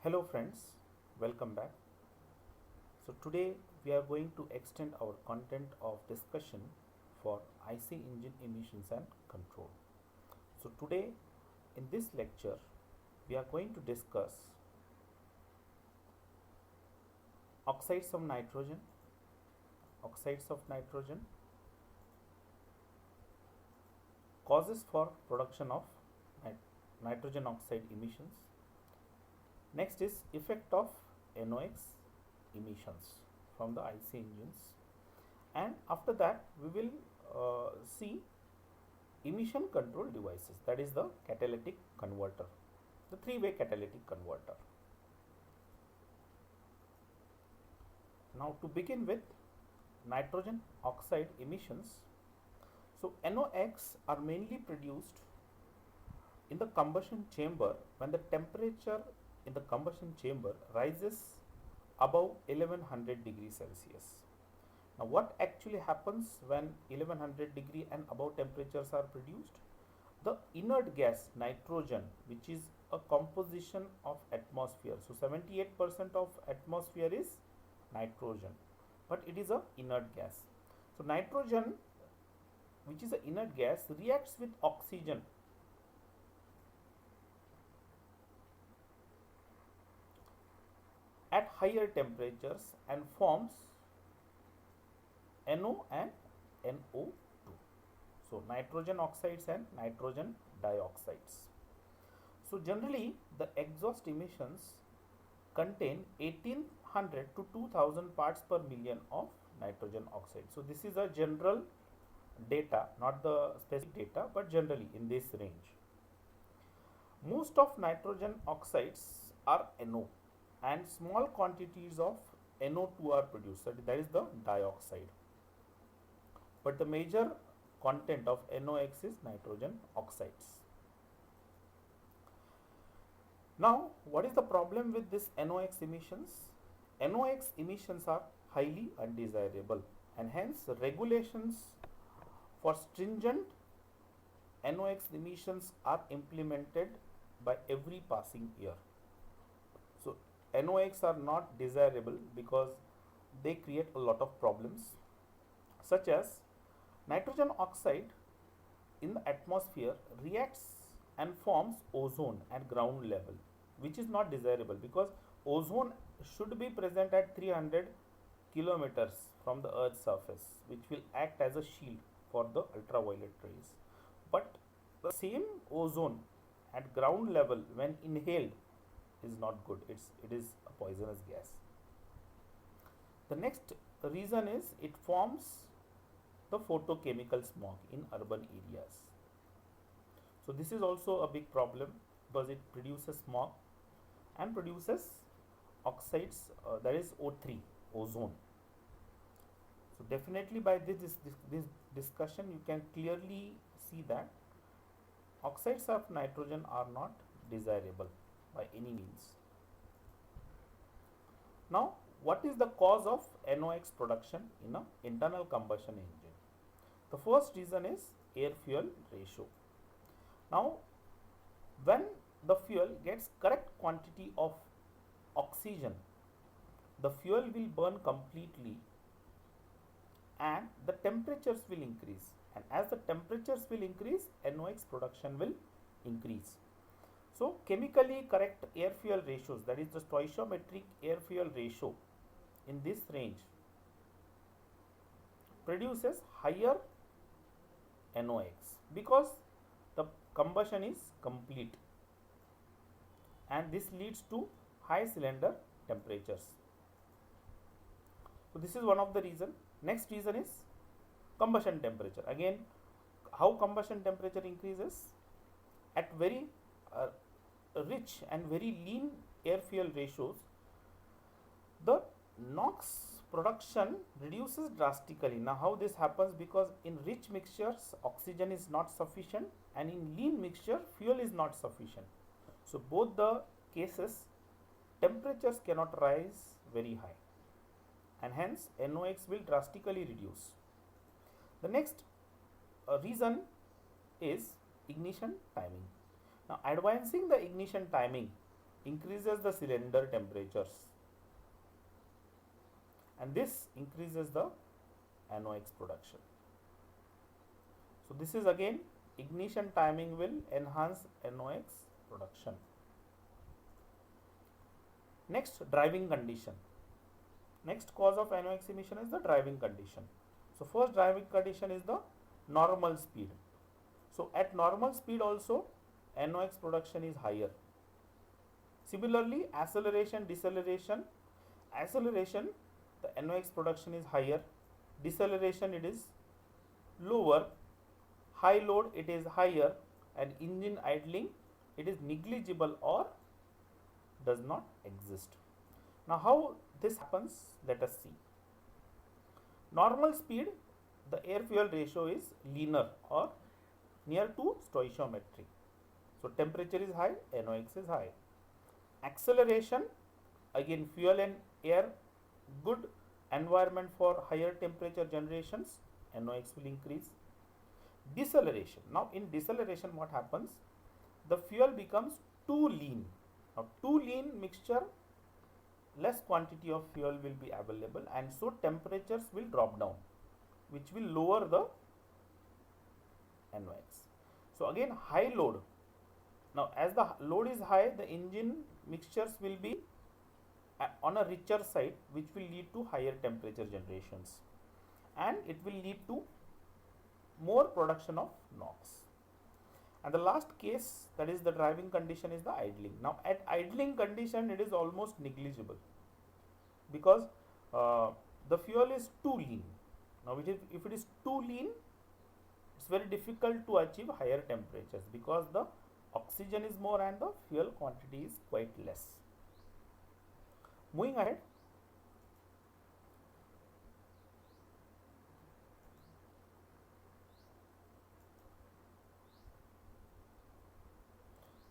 Hello friends, welcome back. So today we are going to extend our content of discussion for IC engine emissions and control. So today in this lecture we are going to discuss oxides of nitrogen, oxides of nitrogen, causes for production of nitrogen oxide emissions. Next is effect of NOx emissions from the IC engines, and after that we will see emission control devices, that is the catalytic converter, the three-way catalytic converter. Now to begin with nitrogen oxide emissions, so NOx are mainly produced in the combustion chamber when the temperature in the combustion chamber rises above 1100 degrees Celsius. Now what actually happens when 1100 degree and above temperatures are produced? The inert gas nitrogen, which is a composition of atmosphere, so 78% of atmosphere is nitrogen, but it is a inert gas. So nitrogen, which is an inert gas, reacts with oxygen at higher temperatures and forms NO and NO2. So nitrogen oxides and nitrogen dioxides. So generally the exhaust emissions contain 1800 to 2000 parts per million of nitrogen oxide. So this is a general data, not the specific data, but generally in this range. Most of nitrogen oxides are NO and small quantities of NO2 are produced, that is the dioxide. But the major content of NOx is nitrogen oxides. Now, what is the problem with this NOx emissions? NOx emissions are highly undesirable, and hence regulations for stringent NOx emissions are implemented by every passing year. So NOx are not desirable because they create a lot of problems, such as nitrogen oxide in the atmosphere reacts and forms ozone at ground level, which is not desirable because ozone should be present at 300 kilometers from the earth's surface, which will act as a shield for the ultraviolet rays. But the same ozone at ground level when inhaled is not good. It is a poisonous gas. The next reason is it forms the photochemical smog in urban areas. So this is also a big problem because it produces smog and produces oxides, that is O3, ozone. So definitely by this discussion you can clearly see that oxides of nitrogen are not desirable by any means. Now, what is the cause of NOx production in an internal combustion engine? The first reason is air-fuel ratio. Now, when the fuel gets correct quantity of oxygen, the fuel will burn completely and the temperatures will increase, and as the temperatures will increase, NOx production will increase. So chemically correct air fuel ratios, that is the stoichiometric air fuel ratio in this range, produces higher NOx because the combustion is complete, and this leads to high cylinder temperatures. So this is one of the reason. Next reason is combustion temperature. Again, how combustion temperature increases? At very rich and very lean air fuel ratios, the NOx production reduces drastically. Now how this happens? Because in rich mixtures oxygen is not sufficient, and in lean mixture fuel is not sufficient. So both the cases temperatures cannot rise very high, and hence NOx will drastically reduce. The next reason is ignition timing. Now advancing the ignition timing increases the cylinder temperatures, and this increases the NOx production. So this is again, ignition timing will enhance NOx production. Next, driving condition. Next cause of NOx emission is the driving condition. So first driving condition is the normal speed. So at normal speed also NOx production is higher. Similarly, acceleration, deceleration. Acceleration, the NOx production is higher. Deceleration, it is lower. High load, it is higher, and engine idling, it is negligible or does not exist. Now how this happens, let us see. Normal speed, the air fuel ratio is linear or near to stoichiometry. So temperature is high, NOx is high. Acceleration, again fuel and air, good environment for higher temperature generations, NOx will increase. Deceleration, now in deceleration what happens, the fuel becomes too lean. Now too lean mixture, less quantity of fuel will be available, and so temperatures will drop down, which will lower the NOx. So again, high load. Now as the load is high, the engine mixtures will be on a richer side, which will lead to higher temperature generations, and it will lead to more production of NOx. And the last case, that is the driving condition, is the idling. Now at idling condition, it is almost negligible because the fuel is too lean. Now if it is too lean, it's very difficult to achieve higher temperatures because the oxygen is more and the fuel quantity is quite less. Moving ahead,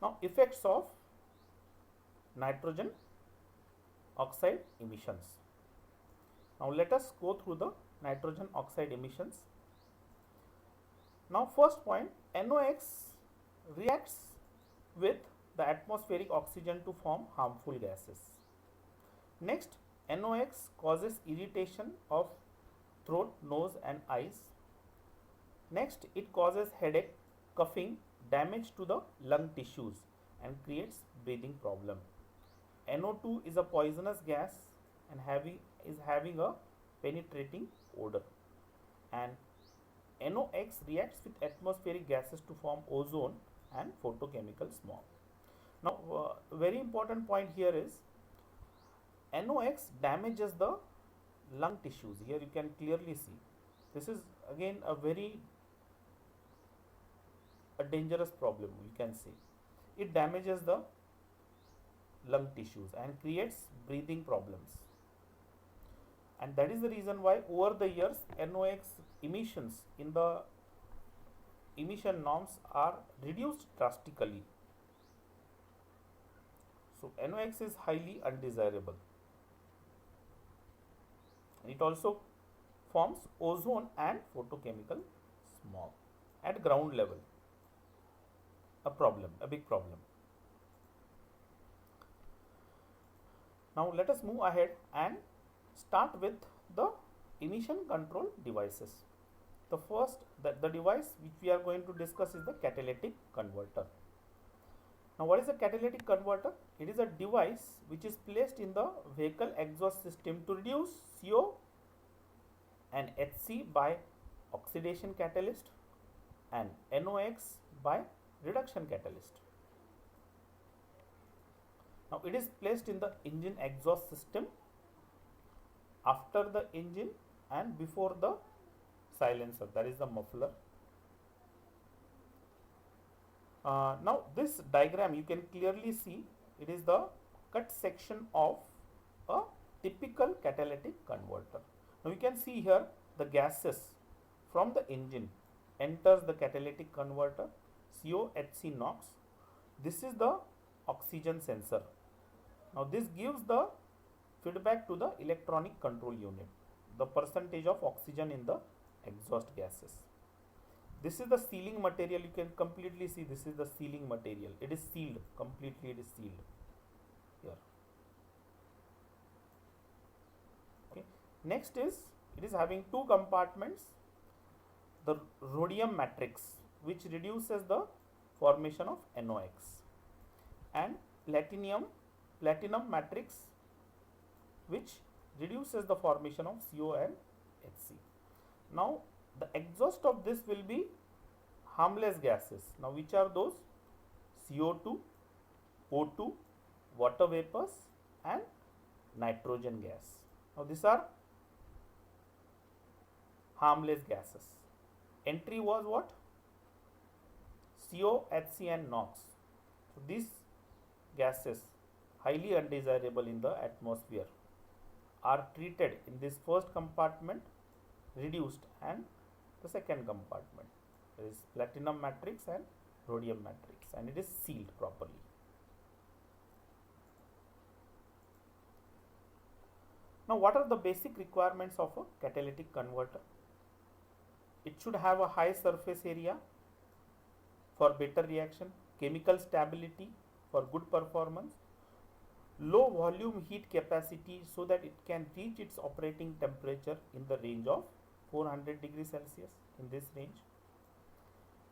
now effects of nitrogen oxide emissions. Now let us go through the nitrogen oxide emissions. Now first point, NOx reacts with the atmospheric oxygen to form harmful gases. Next, NOx causes irritation of throat, nose and eyes. Next, it causes headache, coughing, damage to the lung tissues and creates breathing problem. NO2 is a poisonous gas and is having a penetrating odor, and NOx reacts with atmospheric gases to form ozone and photochemical smog. Now very important point here is NOx damages the lung tissues. Here you can clearly see. This is again a dangerous problem, you can say. It damages the lung tissues and creates breathing problems. And that is the reason why over the years NOx emissions in the emission norms are reduced drastically. So NOx is highly undesirable. It also forms ozone and photochemical smog at ground level. A big problem. Now let us move ahead and start with the emission control devices. The first, the device which we are going to discuss is the catalytic converter. Now what is a catalytic converter? It is a device which is placed in the vehicle exhaust system to reduce CO and HC by oxidation catalyst and NOx by reduction catalyst. Now it is placed in the engine exhaust system, after the engine and before the silencer, that is the muffler. Now this diagram you can clearly see, it is the cut section of a typical catalytic converter. Now you can see here the gases from the engine enters the catalytic converter, CO, HC, NOx. This is the oxygen sensor. Now this gives the feedback to the electronic control unit, the percentage of oxygen in the exhaust gases. This is the sealing material, you can completely see this is the sealing material. It is sealed, completely it is sealed. Next is, it is having two compartments, the rhodium matrix, which reduces the formation of NOx, and platinum matrix, which reduces the formation of CO and Hc. Now the exhaust of this will be harmless gases. Now which are those? CO2, O2, water vapors and nitrogen gas. Now these are harmless gases. Entry was what? CO, Hc and NOx. So these gases, highly undesirable in the atmosphere, are treated in this first compartment, reduced, and the second compartment, there is platinum matrix and rhodium matrix, and it is sealed properly. Now what are the basic requirements of a catalytic converter? It should have a high surface area for better reaction, chemical stability for good performance, low volume heat capacity so that it can reach its operating temperature in the range of 400 degrees Celsius, in this range.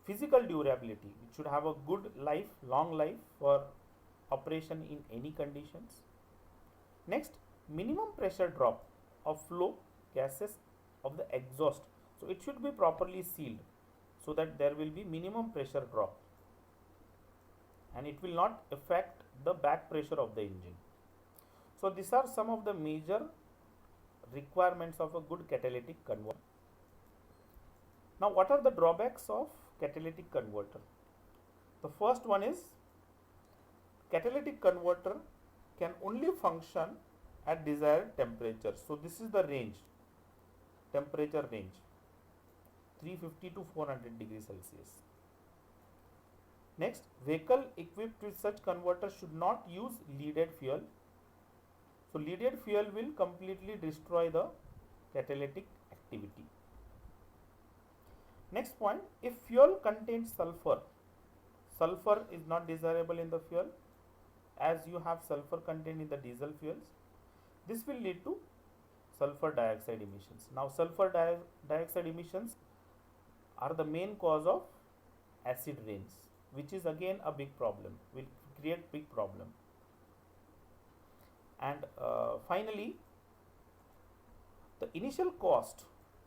Physical durability, it should have a good life, long life for operation in any conditions. Next, minimum pressure drop of flow gases of the exhaust. So it should be properly sealed so that there will be minimum pressure drop and it will not affect the back pressure of the engine. So these are some of the major requirements of a good catalytic converter. Now what are the drawbacks of catalytic converter? The first one is, catalytic converter can only function at desired temperature. So this is the range, temperature range, 350 to 400 degrees Celsius. Next, vehicle equipped with such converter should not use leaded fuel. So leaded fuel will completely destroy the catalytic activity. Next point, if fuel contains sulfur, sulfur is not desirable in the fuel as you have sulfur contained in the diesel fuels. This will lead to sulfur dioxide emissions. Now sulfur dioxide emissions are the main cause of acid rains, which is again a big problem, will create big problem. And finally, the initial cost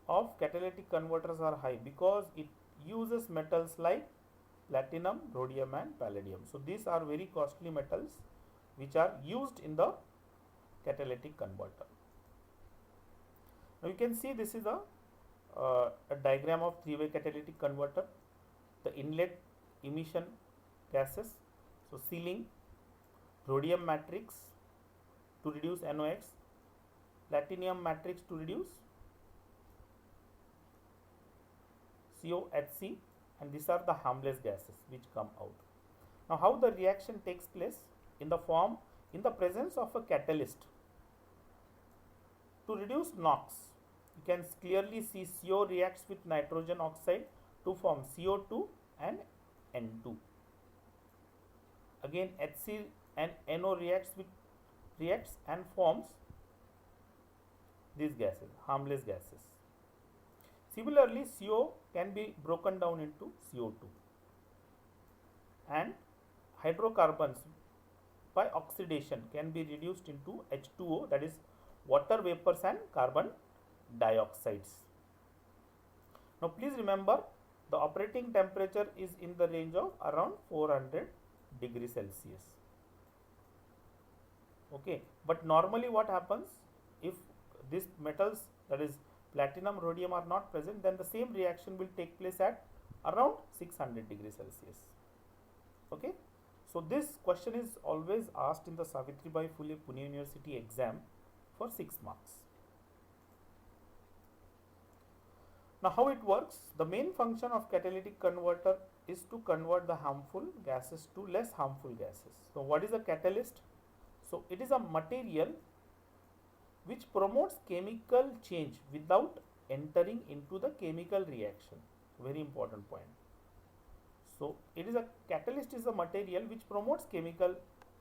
of catalytic converters are high because it uses metals like platinum, rhodium and palladium. So these are very costly metals which are used in the catalytic converter. Now you can see this is a diagram of three-way catalytic converter. The inlet emission gases, so sealing, rhodium matrix to reduce NOx, platinum matrix to reduce CO, Hc, and these are the harmless gases which come out. Now how the reaction takes place? In the presence of a catalyst. To reduce NOx, you can clearly see CO reacts with nitrogen oxide to form CO2 and N2. Again Hc and NO reacts and forms these gases, harmless gases. Similarly, CO can be broken down into CO2 and hydrocarbons by oxidation can be reduced into H2O, that is water vapors and carbon dioxides. Now please remember, the operating temperature is in the range of around 400 degrees Celsius. Okay, but normally what happens, if these metals, that is platinum, rhodium, are not present, then the same reaction will take place at around 600 degrees Celsius. Okay, so this question is always asked in the Savitribai Phule Pune University exam for 6 marks. Now how it works? The main function of catalytic converter is to convert the harmful gases to less harmful gases. So what is a catalyst? So it is a material which promotes chemical change without entering into the chemical reaction. Very important point. So it is a catalyst is a material which promotes chemical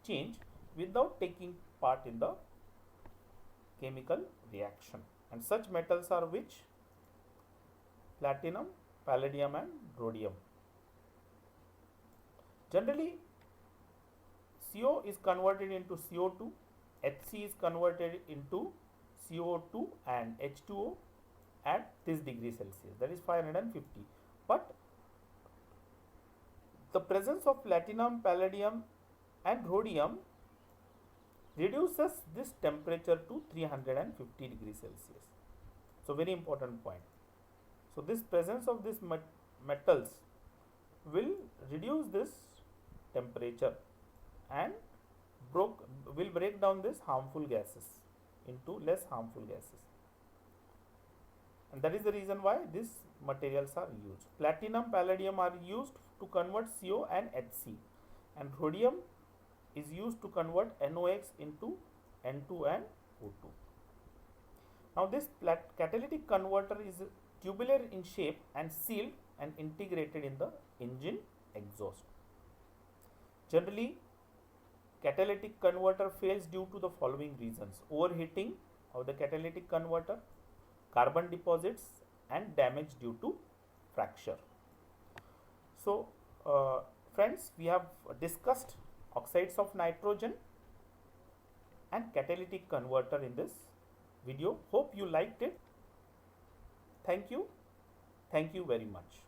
change without taking part in the chemical reaction. And such metals are which? Platinum, palladium and rhodium. Generally, CO is converted into CO2, Hc is converted into CO2 and H2O at this degree Celsius, that is 550. But the presence of platinum, palladium and rhodium reduces this temperature to 350 degrees Celsius. So very important point. So this presence of these metals will reduce this temperature and will break down these harmful gases into less harmful gases. And that is the reason why these materials are used. Platinum, palladium are used to convert CO and Hc, and rhodium is used to convert NOx into N2 and O2. Now this catalytic converter is tubular in shape and sealed and integrated in the engine exhaust. Generally, catalytic converter fails due to the following reasons: overheating of the catalytic converter, carbon deposits and damage due to fracture. So friends, we have discussed oxides of nitrogen and catalytic converter in this video. Hope you liked it. Thank you very much.